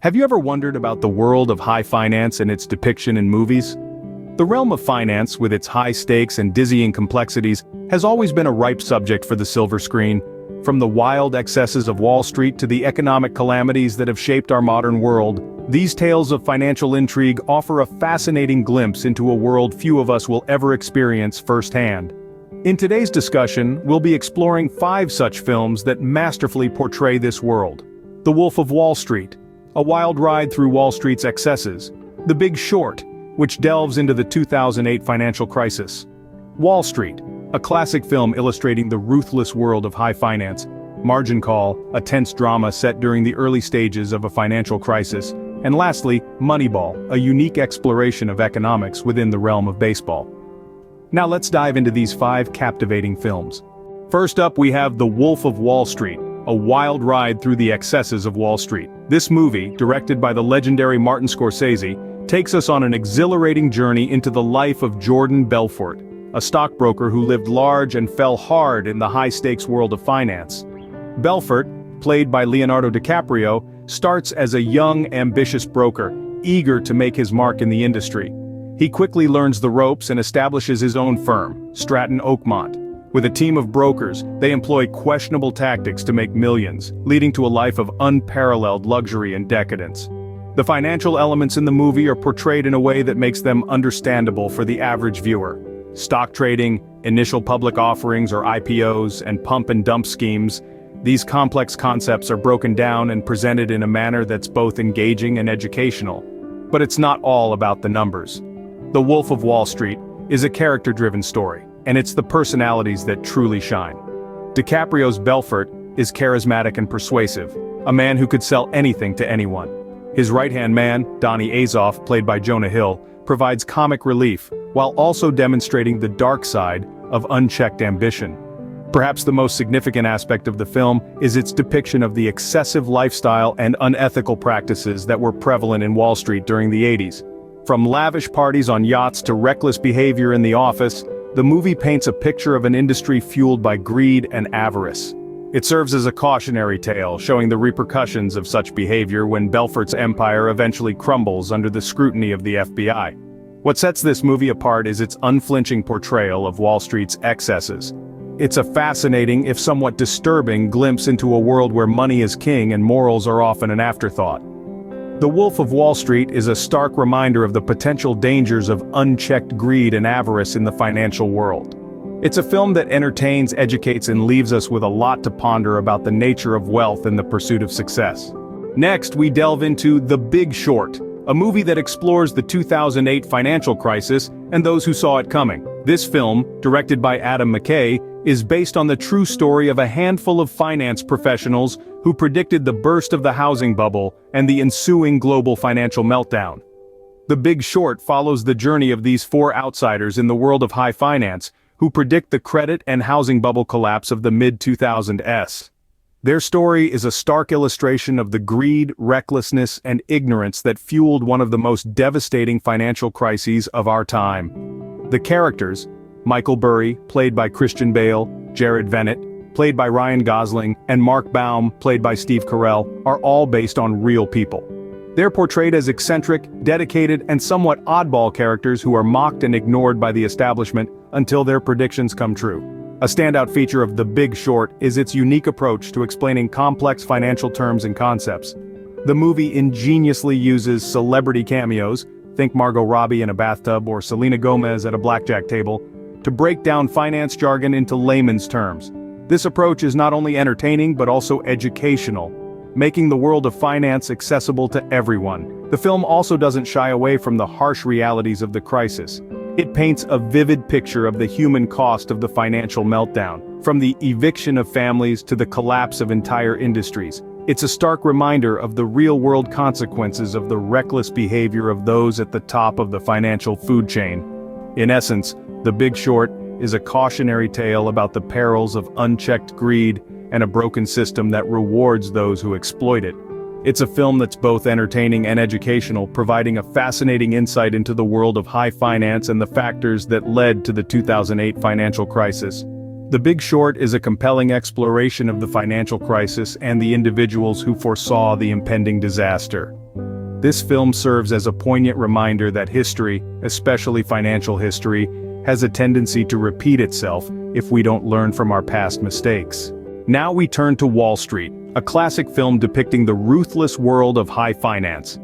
Have you ever wondered about the world of high finance and its depiction in movies? The realm of finance, with its high stakes and dizzying complexities, has always been a ripe subject for the silver screen. From the wild excesses of Wall Street to the economic calamities that have shaped our modern world, these tales of financial intrigue offer a fascinating glimpse into a world few of us will ever experience firsthand. In today's discussion, we'll be exploring 5 such films that masterfully portray this world. The Wolf of Wall Street, a wild ride through Wall Street's excesses. The Big Short, which delves into the 2008 financial crisis. Wall Street, a classic film illustrating the ruthless world of high finance. Margin Call, a tense drama set during the early stages of a financial crisis. And lastly, Moneyball, a unique exploration of economics within the realm of baseball. Now let's dive into these 5 captivating films. First up, we have The Wolf of Wall Street, a wild ride through the excesses of Wall Street. This movie, directed by the legendary Martin Scorsese, takes us on an exhilarating journey into the life of Jordan Belfort, a stockbroker who lived large and fell hard in the high-stakes world of finance. Belfort, played by Leonardo DiCaprio, starts as a young, ambitious broker, eager to make his mark in the industry. He quickly learns the ropes and establishes his own firm, Stratton Oakmont. With a team of brokers, they employ questionable tactics to make millions, leading to a life of unparalleled luxury and decadence. The financial elements in the movie are portrayed in a way that makes them understandable for the average viewer. Stock trading, initial public offerings or IPOs, and pump and dump schemes. These complex concepts are broken down and presented in a manner that's both engaging and educational. But it's not all about the numbers. The Wolf of Wall Street is a character-driven story, and it's the personalities that truly shine. DiCaprio's Belfort is charismatic and persuasive, a man who could sell anything to anyone. His right-hand man, Donnie Azoff, played by Jonah Hill, provides comic relief, while also demonstrating the dark side of unchecked ambition. Perhaps the most significant aspect of the film is its depiction of the excessive lifestyle and unethical practices that were prevalent in Wall Street during the 80s. From lavish parties on yachts to reckless behavior in the office, the movie paints a picture of an industry fueled by greed and avarice. It serves as a cautionary tale, showing the repercussions of such behavior when Belfort's empire eventually crumbles under the scrutiny of the FBI. What sets this movie apart is its unflinching portrayal of Wall Street's excesses. It's a fascinating, if somewhat disturbing, glimpse into a world where money is king and morals are often an afterthought. The Wolf of Wall Street is a stark reminder of the potential dangers of unchecked greed and avarice in the financial world. It's a film that entertains, educates, and leaves us with a lot to ponder about the nature of wealth and the pursuit of success. Next, we delve into The Big Short, a movie that explores the 2008 financial crisis and those who saw it coming. This film, directed by Adam McKay, is based on the true story of a handful of finance professionals who predicted the burst of the housing bubble and the ensuing global financial meltdown. The Big Short follows the journey of these 4 outsiders in the world of high finance, who predict the credit and housing bubble collapse of the mid-2000s. Their story is a stark illustration of the greed, recklessness, and ignorance that fueled one of the most devastating financial crises of our time. The characters, Michael Burry, played by Christian Bale, Jared Venett, played by Ryan Gosling, and Mark Baum, played by Steve Carell, are all based on real people. They're portrayed as eccentric, dedicated, and somewhat oddball characters who are mocked and ignored by the establishment until their predictions come true. A standout feature of The Big Short is its unique approach to explaining complex financial terms and concepts. The movie ingeniously uses celebrity cameos, think Margot Robbie in a bathtub or Selena Gomez at a blackjack table, to break down finance jargon into layman's terms. This approach is not only entertaining but also educational, making the world of finance accessible to everyone. The film also doesn't shy away from the harsh realities of the crisis. It paints a vivid picture of the human cost of the financial meltdown, from the eviction of families to the collapse of entire industries. It's a stark reminder of the real-world consequences of the reckless behavior of those at the top of the financial food chain. In essence, The Big Short is a cautionary tale about the perils of unchecked greed and a broken system that rewards those who exploit it. It's a film that's both entertaining and educational, providing a fascinating insight into the world of high finance and the factors that led to the 2008 financial crisis. The Big Short is a compelling exploration of the financial crisis and the individuals who foresaw the impending disaster. This film serves as a poignant reminder that history, especially financial history, has a tendency to repeat itself if we don't learn from our past mistakes. Now we turn to Wall Street, a classic film depicting the ruthless world of high finance.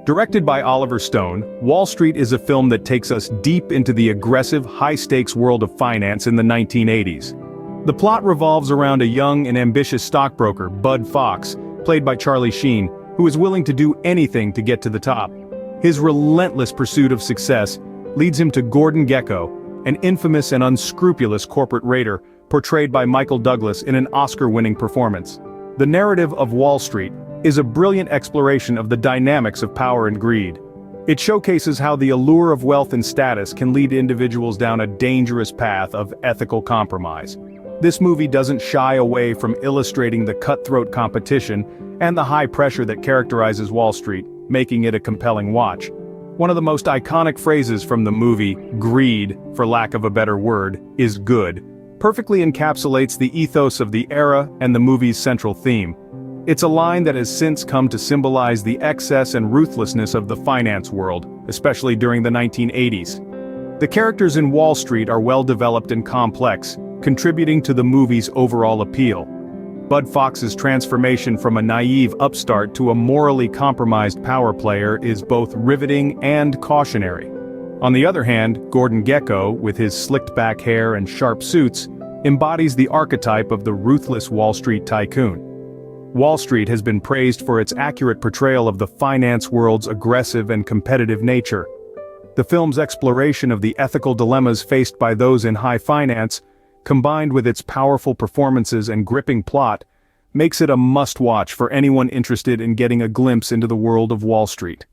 Directed by Oliver Stone, Wall Street is a film that takes us deep into the aggressive, high-stakes world of finance in the 1980s. The plot revolves around a young and ambitious stockbroker, Bud Fox, played by Charlie Sheen, who is willing to do anything to get to the top. His relentless pursuit of success leads him to Gordon Gekko, an infamous and unscrupulous corporate raider, portrayed by Michael Douglas in an Oscar-winning performance. The narrative of Wall Street is a brilliant exploration of the dynamics of power and greed. It showcases how the allure of wealth and status can lead individuals down a dangerous path of ethical compromise. This movie doesn't shy away from illustrating the cutthroat competition and the high pressure that characterizes Wall Street, making it a compelling watch. One of the most iconic phrases from the movie, greed, for lack of a better word, is good, perfectly encapsulates the ethos of the era and the movie's central theme. It's a line that has since come to symbolize the excess and ruthlessness of the finance world, especially during the 1980s. The characters in Wall Street are well developed and complex, contributing to the movie's overall appeal. Bud Fox's transformation from a naive upstart to a morally compromised power player is both riveting and cautionary. On the other hand, Gordon Gekko, with his slicked-back hair and sharp suits, embodies the archetype of the ruthless Wall Street tycoon. Wall Street has been praised for its accurate portrayal of the finance world's aggressive and competitive nature. The film's exploration of the ethical dilemmas faced by those in high finance, combined with its powerful performances and gripping plot, makes it a must-watch for anyone interested in getting a glimpse into the world of Wall Street.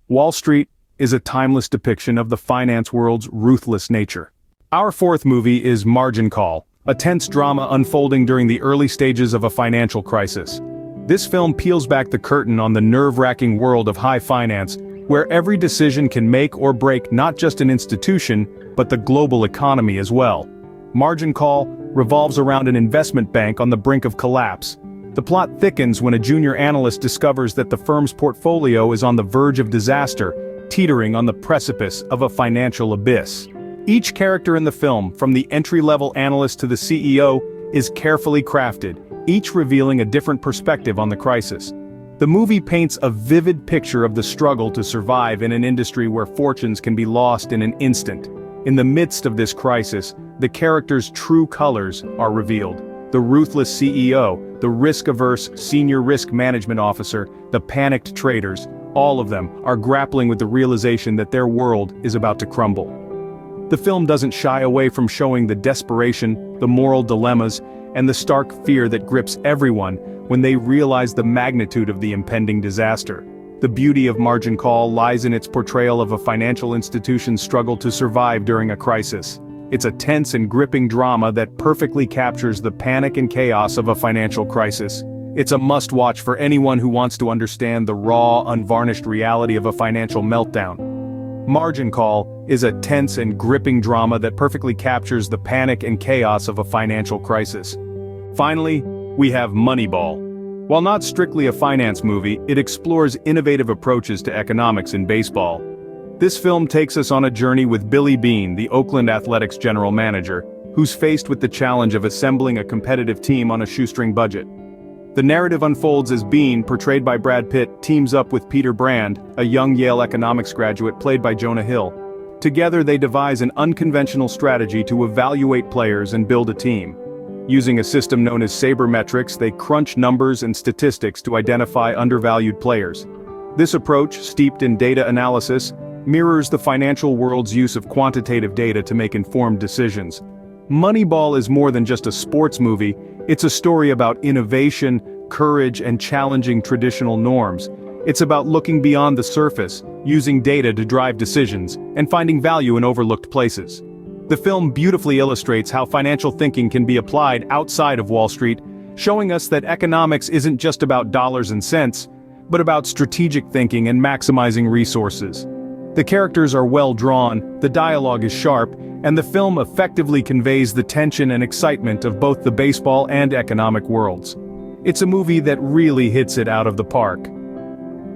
Wall Street is a timeless depiction of the finance world's ruthless nature. Our fourth movie is Margin Call, a tense drama unfolding during the early stages of a financial crisis. This film peels back the curtain on the nerve-wracking world of high finance, where every decision can make or break not just an institution, but the global economy as well. Margin Call revolves around an investment bank on the brink of collapse. The plot thickens when a junior analyst discovers that the firm's portfolio is on the verge of disaster, teetering on the precipice of a financial abyss. Each character in the film, from the entry-level analyst to the CEO, is carefully crafted, each revealing a different perspective on the crisis. The movie paints a vivid picture of the struggle to survive in an industry where fortunes can be lost in an instant. In the midst of this crisis, the characters' true colors are revealed. The ruthless CEO, the risk-averse senior risk management officer, the panicked traders, all of them are grappling with the realization that their world is about to crumble. The film doesn't shy away from showing the desperation, the moral dilemmas, and the stark fear that grips everyone when they realize the magnitude of the impending disaster. The beauty of Margin Call lies in its portrayal of a financial institution's struggle to survive during a crisis. It's a tense and gripping drama that perfectly captures the panic and chaos of a financial crisis. It's a must-watch for anyone who wants to understand the raw, unvarnished reality of a financial meltdown. Margin Call is a tense and gripping drama that perfectly captures the panic and chaos of a financial crisis. Finally, we have Moneyball. While not strictly a finance movie, it explores innovative approaches to economics in baseball. This film takes us on a journey with Billy Beane, the Oakland Athletics general manager, who's faced with the challenge of assembling a competitive team on a shoestring budget. The narrative unfolds as Beane, portrayed by Brad Pitt, teams up with Peter Brand, a young Yale economics graduate played by Jonah Hill. Together they devise an unconventional strategy to evaluate players and build a team. Using a system known as sabermetrics, they crunch numbers and statistics to identify undervalued players. This approach, steeped in data analysis, mirrors the financial world's use of quantitative data to make informed decisions. Moneyball is more than just a sports movie, it's a story about innovation, courage, and challenging traditional norms. It's about looking beyond the surface, using data to drive decisions, and finding value in overlooked places. The film beautifully illustrates how financial thinking can be applied outside of Wall Street, showing us that economics isn't just about dollars and cents, but about strategic thinking and maximizing resources. The characters are well drawn, the dialogue is sharp, and the film effectively conveys the tension and excitement of both the baseball and economic worlds. It's a movie that really hits it out of the park.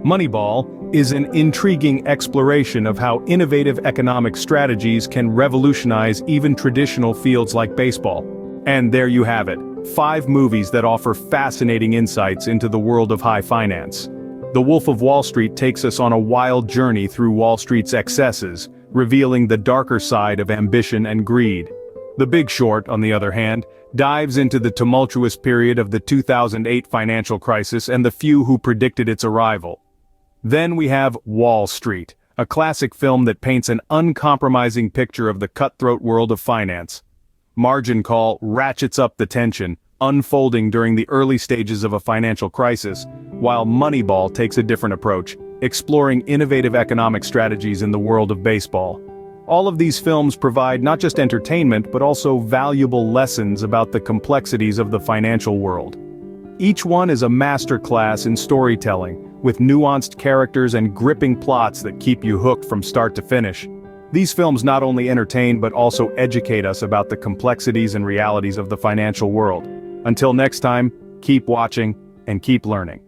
Moneyball is an intriguing exploration of how innovative economic strategies can revolutionize even traditional fields like baseball. And there you have it, 5 movies that offer fascinating insights into the world of high finance. The Wolf of Wall Street takes us on a wild journey through Wall Street's excesses, revealing the darker side of ambition and greed. The Big Short, on the other hand, dives into the tumultuous period of the 2008 financial crisis and the few who predicted its arrival. Then we have Wall Street, a classic film that paints an uncompromising picture of the cutthroat world of finance. Margin Call ratchets up the tension, unfolding during the early stages of a financial crisis, while Moneyball takes a different approach, exploring innovative economic strategies in the world of baseball. All of these films provide not just entertainment but also valuable lessons about the complexities of the financial world. Each one is a masterclass in storytelling, with nuanced characters and gripping plots that keep you hooked from start to finish. These films not only entertain but also educate us about the complexities and realities of the financial world. Until next time, keep watching and keep learning.